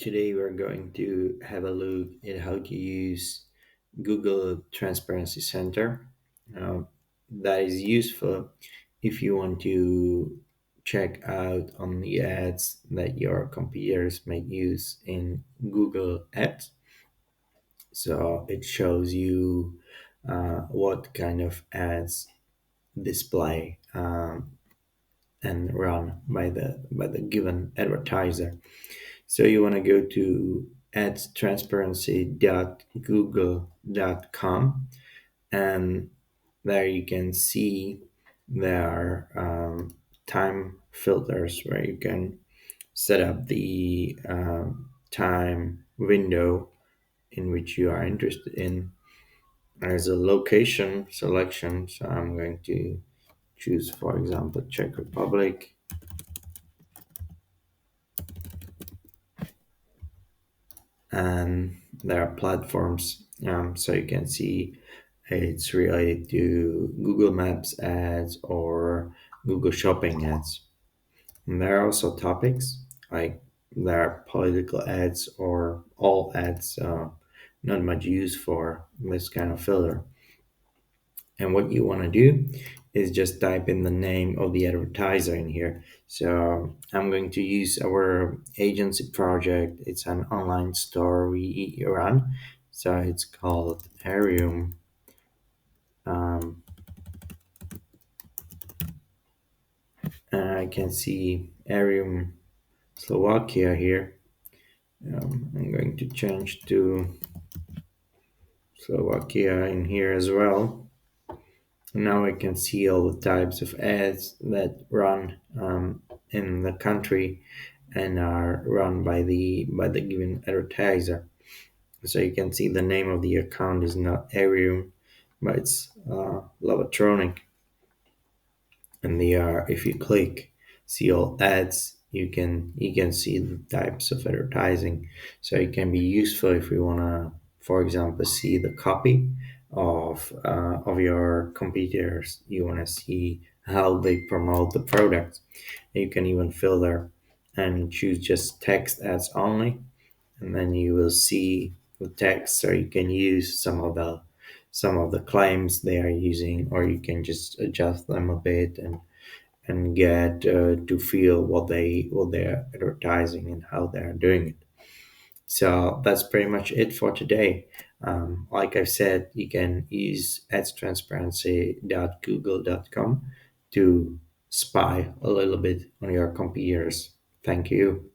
today we're going to have a look at how to use Google Transparency Center. That is useful if you want to check out on the ads that your competitors may use in Google Ads. So it shows you what kind of ads display and run by the given advertiser. So you want to go to adtransparency.google.com, and there you can see there are time filters where you can set up the time window in which you are interested in. There's a location selection, so I'm going to choose, for example, Czech Republic. And there are platforms, so you can see it's related to Google Maps ads or Google Shopping ads. And there are also topics like there are political ads or all ads, not much use for this kind of filter. And what you want to do is just type in the name of the advertiser in here. So I'm going to use our agency project. It's an online store we run. So it's called Arium. Um, and I can see Arium Slovakia here. I'm going to change to Slovakia in here as well. Now I can see all the types of ads that run in the country and are run by the given advertiser. So you can see the name of the account is not Arium, but it's Lavatronic. And they are, if you click see all ads, you can see the types of advertising. So it can be useful if you want to, for example, see the copy of your competitors. You want to see how they promote the product. You can even filter and choose just text ads only, and then you will see the text, so you can use some of the claims they are using, or you can just adjust them a bit and get to feel what they're advertising and how they're doing it. So that's pretty much it for today. Like I said, you can use adstransparency.google.com to spy a little bit on your competitors. Thank you.